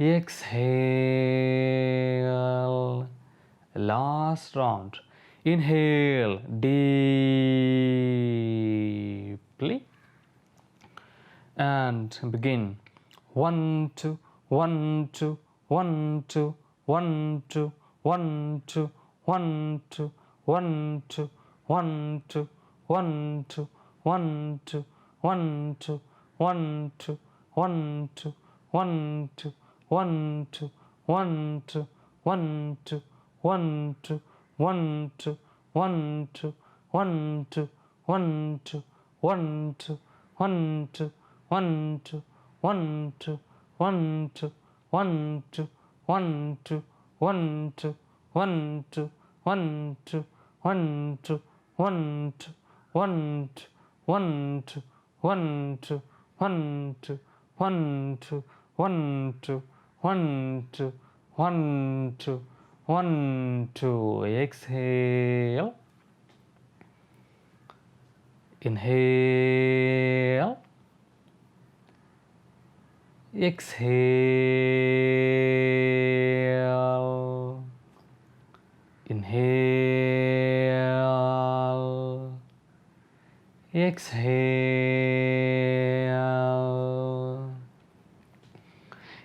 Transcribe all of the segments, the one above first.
exhale. Last round. Inhale deeply and begin. 1 2 1 2 1 2 1 2 1 2 1 2 1 2 1 2 1 2 1 2 1 2 1 2 1 2 1 2 1 2 1 2 1 2 1 2 1 2 1 2 1 2 1 2 1 2 1 2 1 2 1 2 1 2 1 2 1 2 1 2 1 2 1 2 1 2 1 2 1 2 1 2 1 2 1 2 1 2 1 2 1 2 1 2 1 2. Exhale. Inhale. Exhale. Inhale. Exhale.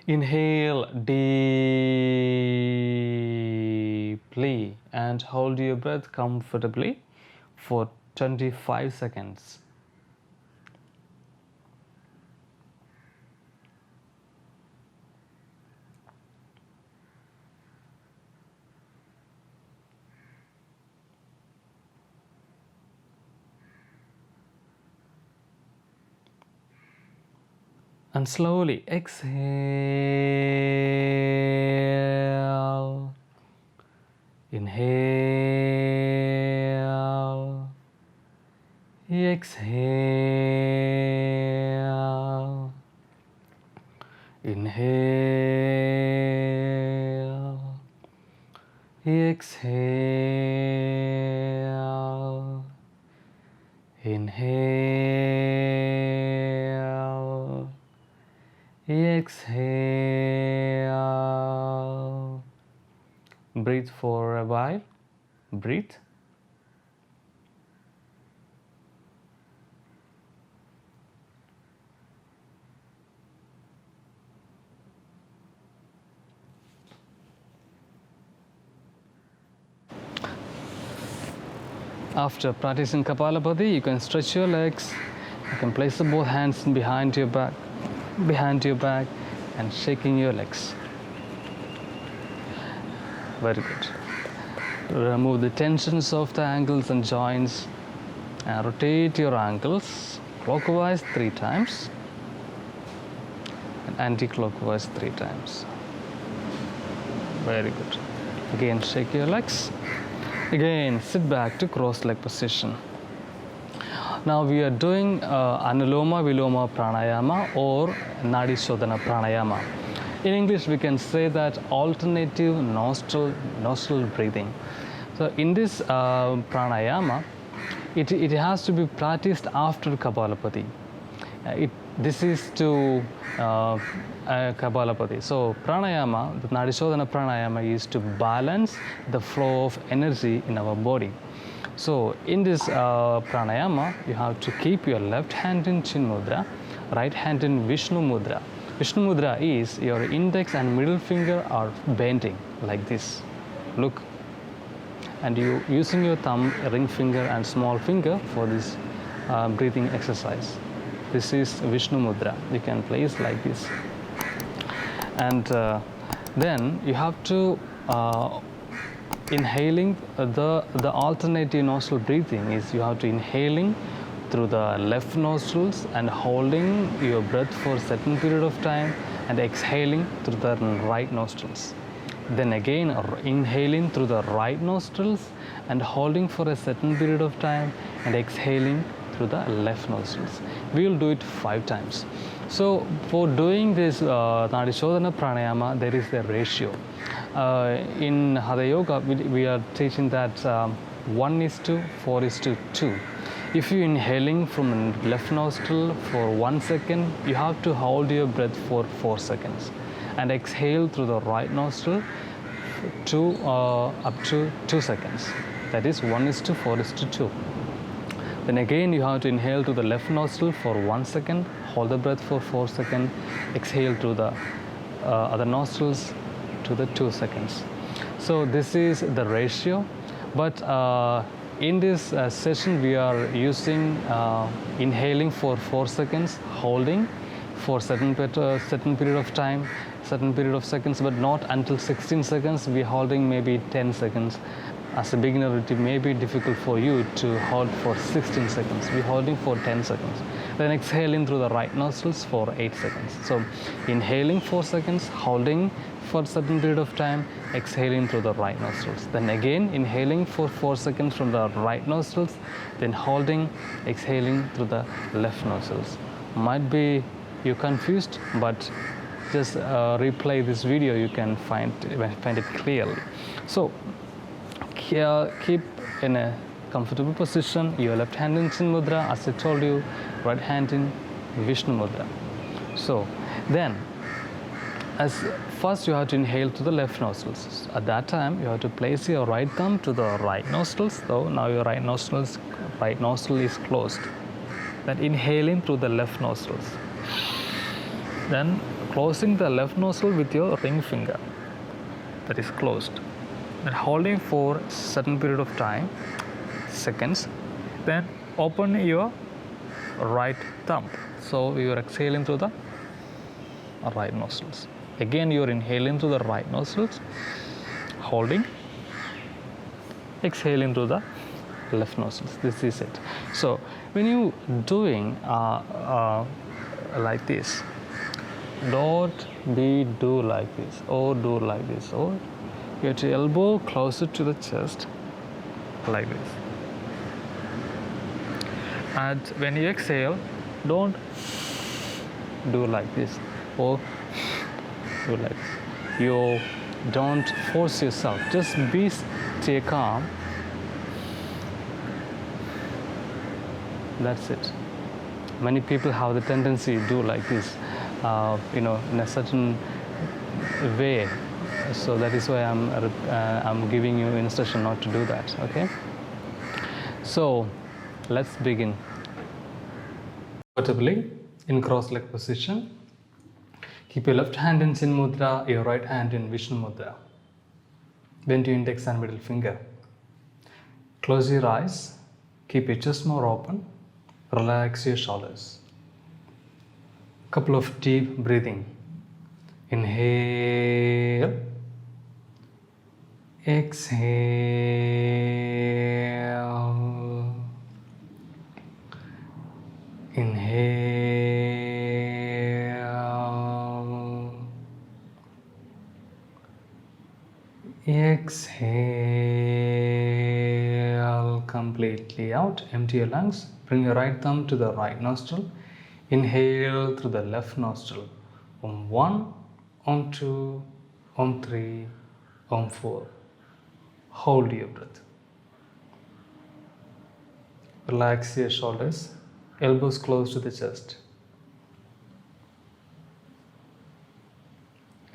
Inhale deeply and hold your breath comfortably for 25 seconds. And slowly exhale. Inhale. Exhale. Inhale. Exhale. Inhale. Exhale. Breathe for a while. Breathe. After practicing Kapalabhati, you can stretch your legs. You can place both hands behind your back, and shaking your legs. Very good. Remove the tensions of the ankles and joints and rotate your ankles clockwise 3 times and anti-clockwise 3 times. Very good. Again, shake your legs. Again, sit back to cross-leg position. Now we are doing Analoma Viloma Pranayama or Nadi Shodhana Pranayama. In English, we can say that alternative nostril breathing. So in this pranayama, it has to be practiced after Kapalabhati. This is to Kapalabhati. So pranayama, the Nadi Shodhana Pranayama, is to balance the flow of energy in our body. So in this pranayama, you have to keep your left hand in Chin Mudra, right hand in Vishnu Mudra. Vishnu Mudra is your index and middle finger are bending like this. Look. And you using your thumb, ring finger and small finger for this breathing exercise. This is Vishnu Mudra. You can place like this. And then you have to inhaling the alternative nostril breathing is you have to inhaling through the left nostrils and holding your breath for a certain period of time and exhaling through the right nostrils. Then again inhaling through the right nostrils and holding for a certain period of time and exhaling through the left nostrils. We will do it 5 times. So for doing this Nadi Shodhana Pranayama, there is a ratio. In Hatha Yoga, we are teaching that 1:4:2. If you inhaling from left nostril for 1 second, you have to hold your breath for 4 seconds. and exhale through the right nostril up to 2 seconds. That is 1:4:2. Then again you have to inhale through the left nostril for 1 second, hold the breath for 4 seconds, exhale through the other nostrils to the 2 seconds. So this is the ratio, but in this session we are using inhaling for 4 seconds, holding for certain period of time, certain period of seconds, but not until 16 seconds. We are holding maybe 10 seconds. As a beginner, it may be difficult for you to hold for 16 seconds. We're holding for 10 seconds. Then exhaling through the right nostrils for 8 seconds. So inhaling 4 seconds, holding for a certain period of time, exhaling through the right nostrils. Then again inhaling for 4 seconds from the right nostrils, then holding, exhaling through the left nostrils. Might be you're confused, but just replay this video, you can find it clearly. So keep in a comfortable position, your left hand in Chin Mudra, as I told you, right hand in Vishnu Mudra. So then, as first you have to inhale to the left nostrils. At that time, you have to place your right thumb to the right nostrils. So now your right nostril is closed. Then inhaling through the left nostrils. Then closing the left nostril with your ring finger. That is closed. Then holding for a certain period of time, seconds. Then open your right thumb. So you are exhaling through the right nostrils. Again you are inhaling through the right nostrils, holding, exhaling through the left nostrils. This is it. So when you doing like this, don't do like this or do like this, or you have to elbow closer to the chest like this. And when you exhale, don't do like this or do like this. You don't force yourself. Just stay calm. That's it. Many people have the tendency to do like this, in a certain way. So that is why I'm giving you instruction not to do that. Okay. So let's begin. Comfortably in cross-leg position. Keep your left hand in Chin Mudra, your right hand in Vishnu Mudra. Bend your index and middle finger. Close your eyes. Keep your chest more open. Relax your shoulders. Couple of deep breathing. Inhale. Exhale. Inhale. Exhale completely out. Empty your lungs. Bring your right thumb to the right nostril. Inhale through the left nostril. Om 1, Om 2, Om 3, Om 4. Hold your breath. Relax your shoulders. Elbows close to the chest.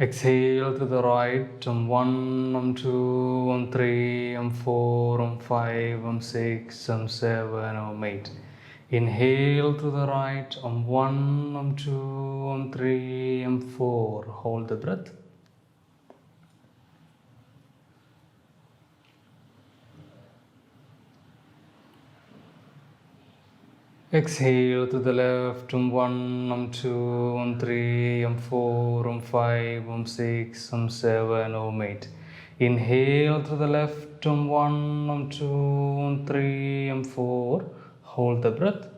Exhale to the right. Om 1, Om 2, Om 3, Om 4, Om 5, Om 6, Om 7, Om 8. Inhale to the right. Om 1, Om 2, Om 3, Om 4. Hold the breath. Exhale to the left. Om 1, Om 2, Om 3, Om 4, Om 5, Om 6, Om 7, Om 8. Inhale to the left. Om 1, Om 2, Om 3, Om 4. Hold the breath.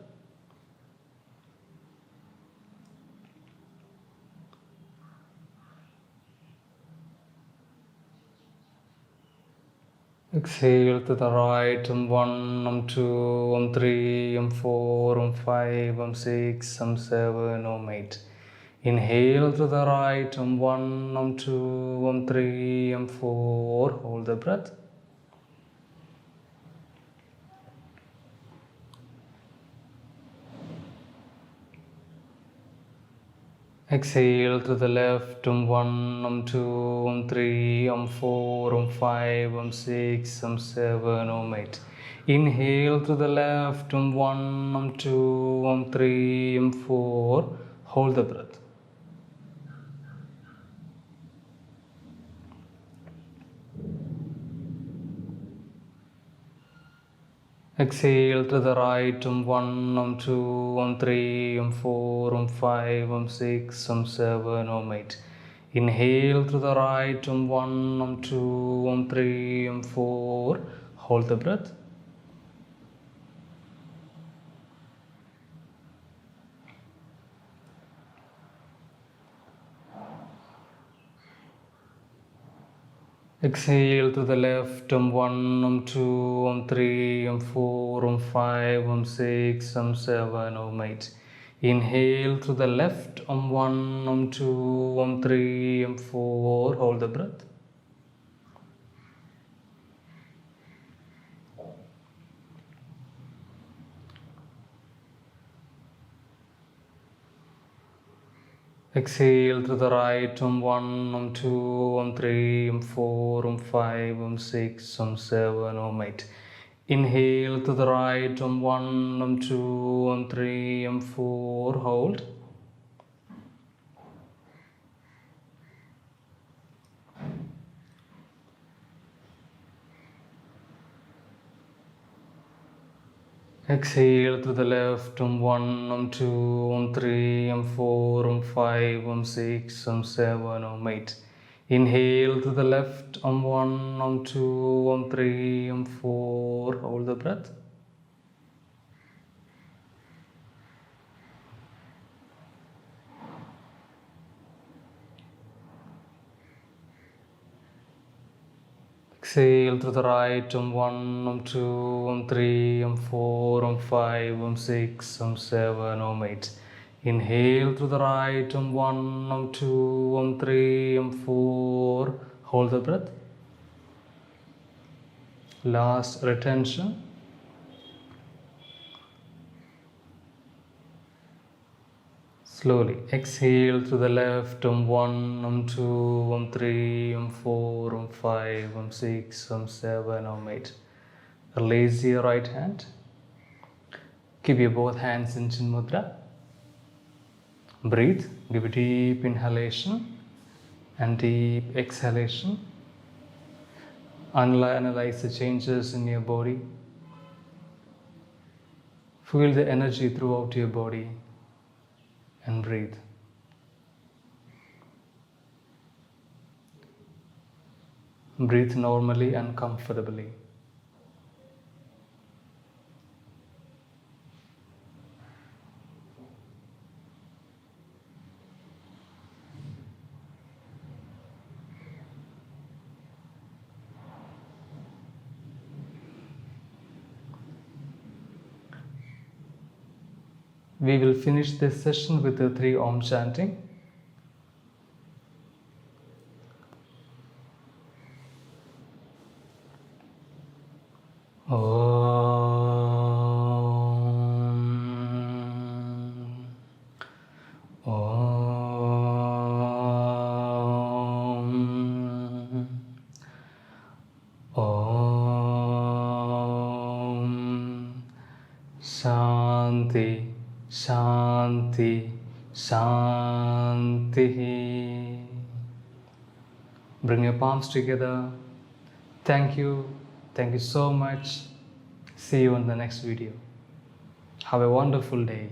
Exhale to the right. Om 1, Om 2, Om 3, Om 4, Om 5, Om 6, Om 7, Om 8. Inhale to the right. Om 1, Om 2, Om 3, Om 4. Hold the breath. Exhale to the left, 1, 2, 3, 4, 5, 6, 7, 8. Inhale to the left, 1, 2, 3, 4. Hold the breath. Exhale to the right, 1, 2, 3, 4, 5, 6, 7, 8. Inhale to the right, 1, 2, 3, 4. Hold the breath. Exhale to the left, 1, 2, 3, 4, 5, 6, 7, 8. Inhale to the left, 1, 2, 3, 4. Hold the breath. Exhale to the right, 1, 2, 3, 4, 5, 6, 7, 8. Inhale to the right, 1, 2, 3, 4. Hold. Exhale to the left, 1, 2, 3, 4, 5, 6, 7, 8. Inhale to the left, 1, 2, 3, 4. Hold the breath. Exhale to the right, 1, 2, 3, 4, 5, 6, 7, 8. Inhale to the right, 1, 2, 3, 4. Hold the breath. Last retention. Slowly exhale to the left, 1, 2, 3, 4, 5, 6, 7, 8. Release your right hand. Keep your both hands in Chin Mudra. Breathe. Give a deep inhalation and deep exhalation. Analyze the changes in your body. Feel the energy throughout your body and breathe. Breathe normally and comfortably. We will finish this session with the 3 Om chanting. Shanti, Shanti, Shanti. Bring your palms together. Thank you. Thank you so much. See you in the next video. Have a wonderful day.